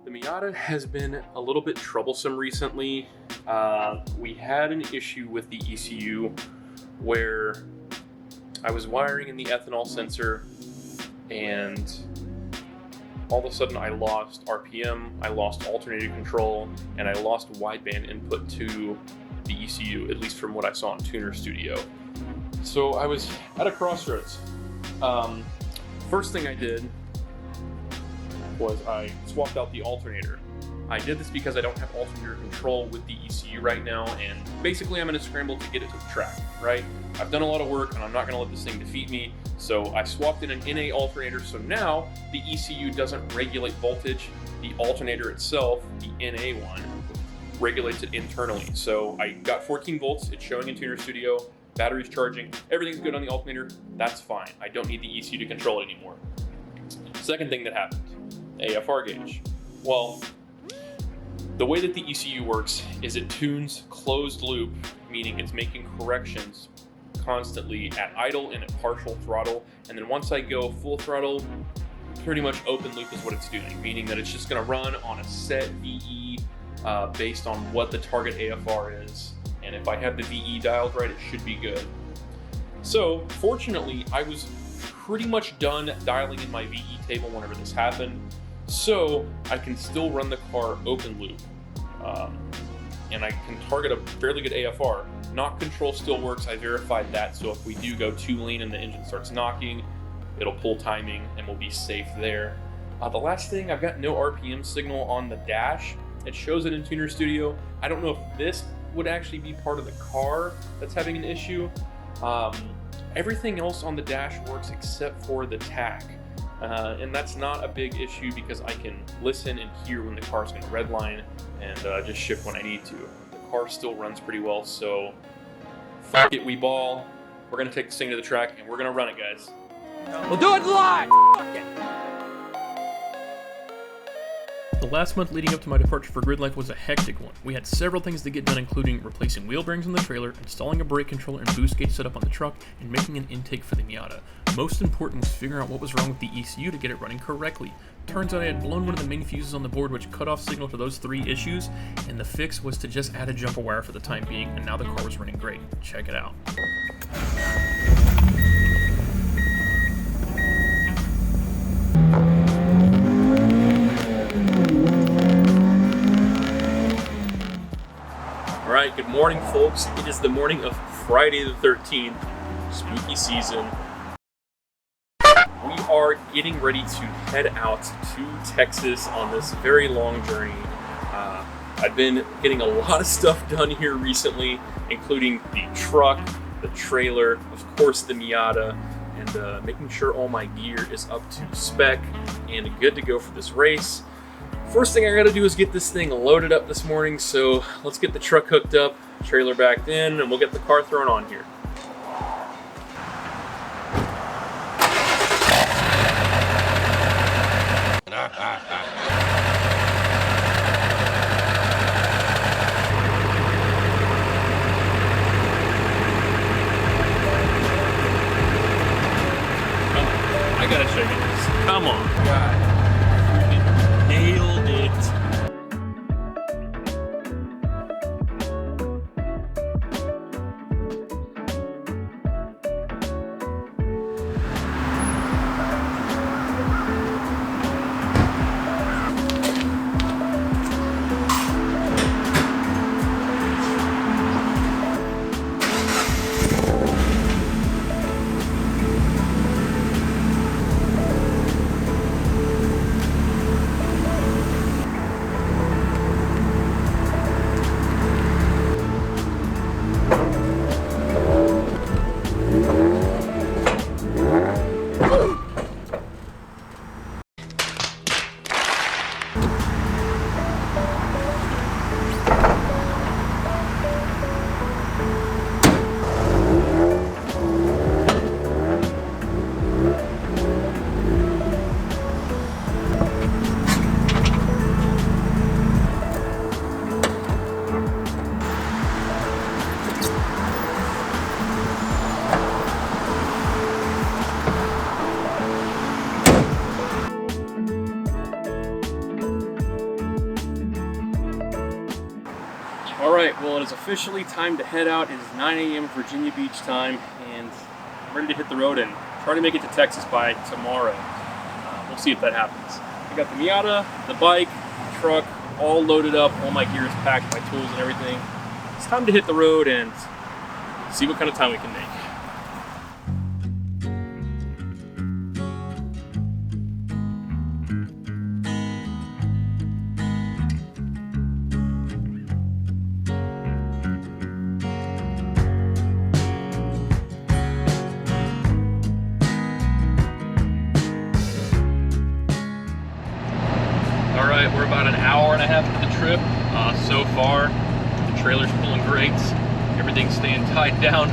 The Miata has been a little bit troublesome recently. We had an issue with the ECU where I was wiring in the ethanol sensor and all of a sudden I lost RPM, I lost alternator control, and I lost wideband input to the ECU, at least from what I saw in Tuner Studio. So I was at a crossroads. First thing I did was I swapped out the alternator. I did this because I don't have alternator control with the ECU right now, and basically I'm in a scramble to get it to the track, right? I've done a lot of work and I'm not gonna let this thing defeat me, so I swapped in an NA alternator, so now the ECU doesn't regulate voltage. The alternator itself, the NA one, regulates it internally. So I got 14 volts, it's showing in Tuner Studio, battery's charging, everything's good on the alternator, that's fine. I don't need the ECU to control it anymore. Second thing that happened, AFR gauge. Well, the way that the ECU works is it tunes closed loop, meaning it's making corrections constantly at idle and at partial throttle. And then once I go full throttle, pretty much open loop is what it's doing, meaning that it's just gonna run on a set VE based on what the target AFR is. And if I have the VE dialed right, it should be good. So fortunately, I was pretty much done dialing in my VE table whenever this happened. So I can still run the car open loop, and I can target a fairly good AFR. Knock control still works, I verified that, so if we do go too lean and the engine starts knocking, it'll pull timing and we'll be safe there. The last thing, I've got no RPM signal on the dash. It shows it in Tuner Studio. I don't know if this would actually be part of the car that's having an issue. Everything else on the dash works except for the tach. And that's not a big issue because I can listen and hear when the car's going to redline and just shift when I need to. The car still runs pretty well, so fuck it, we ball. We're going to take this thing to the track and we're going to run it, guys. We'll do it live! Fuck it! The last month leading up to my departure for Gridlife was a hectic one. We had several things to get done, including replacing wheel bearings on the trailer, installing a brake controller and boost gauge setup on the truck, and making an intake for the Miata. Most important was figuring out what was wrong with the ECU to get it running correctly. Turns out I had blown one of the main fuses on the board, which cut off signal to those three issues, and the fix was to just add a jumper wire for the time being, and now the car was running great. Check it out. Alright, good morning folks. It is the morning of Friday the 13th, spooky season. We are getting ready to head out to Texas on this very long journey. I've been getting a lot of stuff done here recently, including the truck, the trailer, of course the Miata, and making sure all my gear is up to spec and good to go for this race. First thing I gotta do is get this thing loaded up this morning, so let's get the truck hooked up, trailer backed in, and we'll get the car thrown on here. I gotta show you this. Come on. God. Nailed it. Alright, well, it is officially time to head out. It is 9 a.m. Virginia Beach time, and I'm ready to hit the road and try to make it to Texas by tomorrow. We'll see if that happens. I got the Miata, the bike, the truck, all loaded up, all my gear is packed, my tools and everything. It's time to hit the road and see what kind of time we can make. Alright, we're about an hour and a half into the trip. So far, the trailer's pulling great. Everything's staying tied down.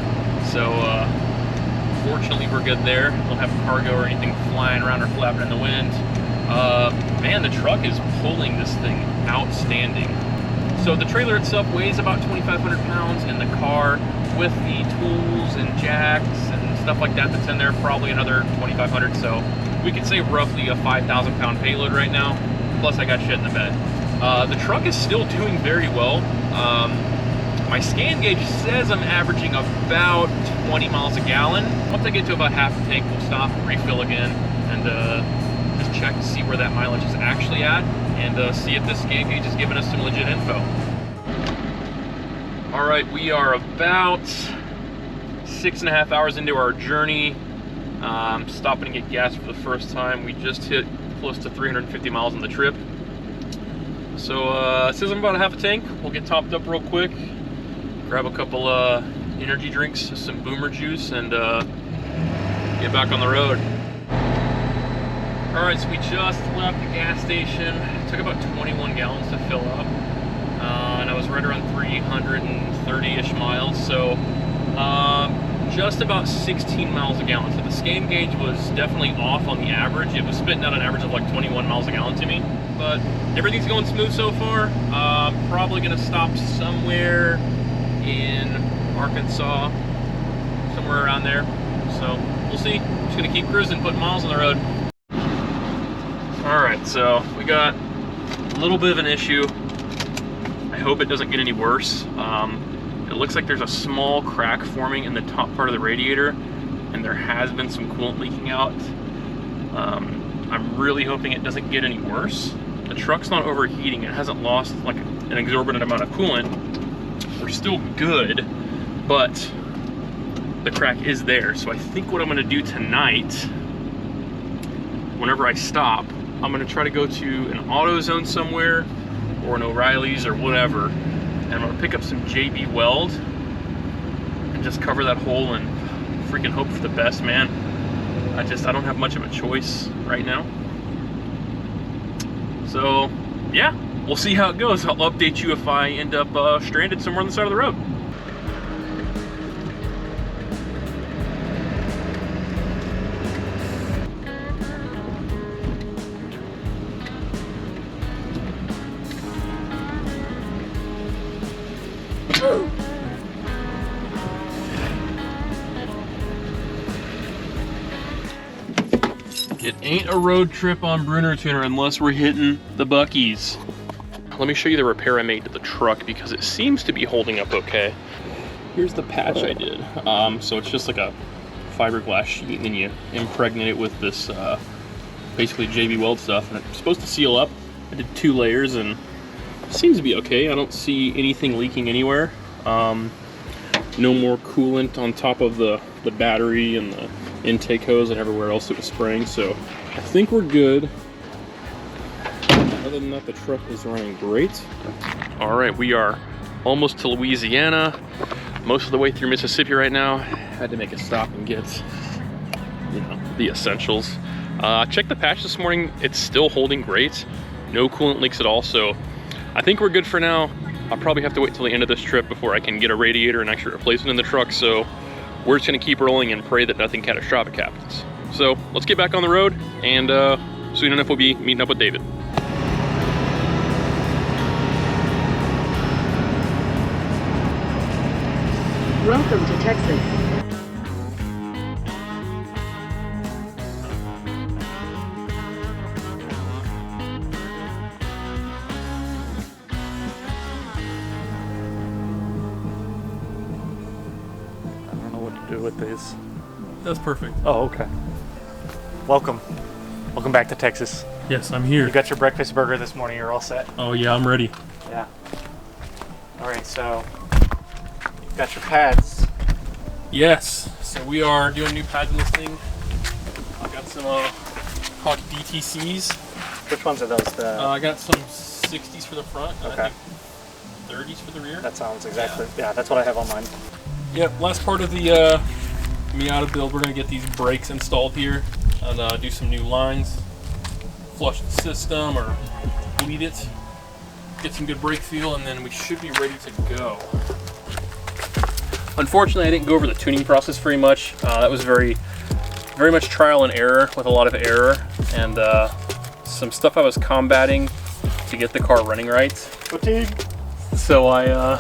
So, fortunately, we're good there. Don't have cargo or anything flying around or flapping in the wind. Man, the truck is pulling this thing outstanding. So the trailer itself weighs about 2,500 pounds, and the car with the tools and jacks and stuff like that that's in there, probably another 2,500. So we could say roughly a 5,000 pound payload right now. Plus I got shit in the bed. The truck is still doing very well. My scan gauge says I'm averaging about 20 miles a gallon. Once I get to about half the tank, we'll stop, refill again, and just check to see where that mileage is actually at, and see if this scan gauge is giving us some legit info. All right, we are about 6.5 hours into our journey. Stopping to get gas for the first time. We just hit close to 350 miles on the trip. So it says I'm about a half a tank. We'll get topped up real quick, grab a couple energy drinks, some boomer juice, and get back on the road. All right, so we just left the gas station. It took about 21 gallons to fill up, and I was right around 330-ish miles. So just about 16 miles a gallon. So the scan gauge was definitely off on the average. It was spitting out an average of like 21 miles a gallon to me. But everything's going smooth so far. Probably gonna stop somewhere in Arkansas, somewhere around there. So we'll see. Just gonna keep cruising, putting miles on the road. All right, so we got a little bit of an issue. I hope it doesn't get any worse. It looks like there's a small crack forming in the top part of the radiator, and there has been some coolant leaking out. I'm really hoping it doesn't get any worse. The truck's not overheating. It hasn't lost like an exorbitant amount of coolant. We're still good, but the crack is there. So I think what I'm gonna do tonight, whenever I stop, I'm gonna try to go to an AutoZone somewhere or an O'Reilly's or whatever, and I'm gonna pick up some JB Weld and just cover that hole and freaking hope for the best, man. I don't have much of a choice right now. So yeah, we'll see how it goes. I'll update you if I end up stranded somewhere on the side of the road. It ain't a road trip on Bruner Tuner unless we're hitting the Buc-ee's. Let me show you the repair I made to the truck because it seems to be holding up okay. Here's the patch I did. So it's just like a fiberglass sheet, and then you impregnate it with this basically JB Weld stuff, and it's supposed to seal up. I did 2 layers and it seems to be okay. I don't see anything leaking anywhere. No more coolant on top of the battery and the intake hose and everywhere else it was spraying, so I think we're good. Other than that, the truck is running great. All right, we are almost to Louisiana, most of the way through Mississippi right now. Had to make a stop and get, the essentials. Checked the patch this morning. It's still holding great. No coolant leaks at all, so I think we're good for now. I'll probably have to wait till the end of this trip before I can get a radiator and actually replace it in the truck, so we're just gonna keep rolling and pray that nothing catastrophic happens. So let's get back on the road, and soon enough we'll be meeting up with David. Welcome to Texas. do with these? That's perfect. Oh, okay. Welcome. Welcome back to Texas. Yes, I'm here. You got your breakfast burger this morning. You're all set. Oh yeah, I'm ready. Yeah. All right, so you've got your pads. Yes. So we are doing new pads in this thing. I got some called DTCs. Which ones are those? I got some 60s for the front. And Okay. I think 30s for the rear. That sounds exactly. Yeah, that's what I have on mine. Yep. Last part of the Miata build, we're gonna get these brakes installed here and do some new lines, flush the system or bleed it, get some good brake feel, and then we should be ready to go. Unfortunately, I didn't go over the tuning process very much. That was very much trial and error with a lot of error and some stuff I was combating to get the car running right. Fatigue. So I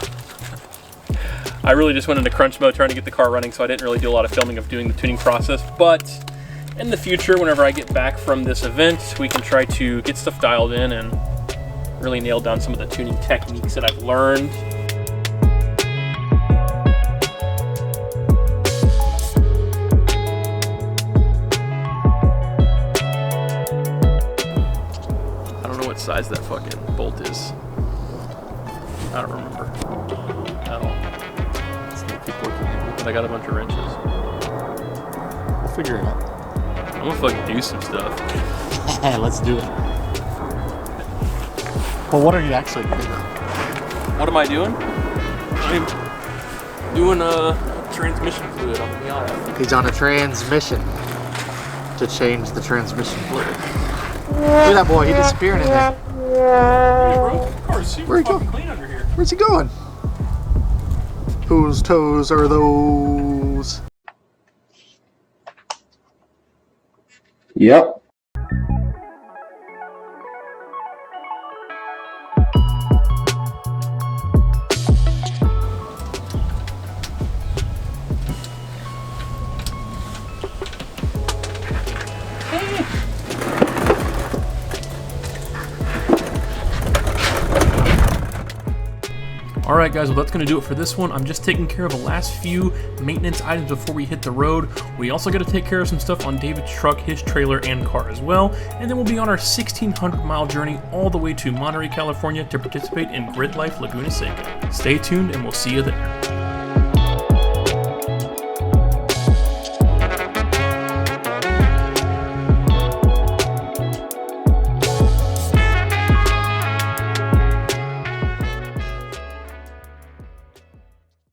really just went into crunch mode trying to get the car running, so I didn't really do a lot of filming of doing the tuning process. But in the future, whenever I get back from this event, we can try to get stuff dialed in and really nail down some of the tuning techniques that I've learned. I don't know what size that fucking bolt is. I don't remember at all. Just gonna keep working it, but I got a bunch of wrenches. We'll figure it out. I'm gonna fucking do some stuff. Let's do it. Well, what are you actually doing? What am I doing? I'm doing a transmission fluid on the Miata. He's on a transmission to change the transmission fluid. Look at that boy, he disappearing in there. Hey, bro, the car's super Where'd he fucking go? clean under here. Where's he going? Whose toes are those? Yep. Alright guys, well that's going to do it for this one. I'm just taking care of the last few maintenance items before we hit the road. We also got to take care of some stuff on David's truck, his trailer, and car as well. And then we'll be on our 1,600 mile journey all the way to Monterey, California to participate in Gridlife Laguna Seca. Stay tuned and we'll see you there.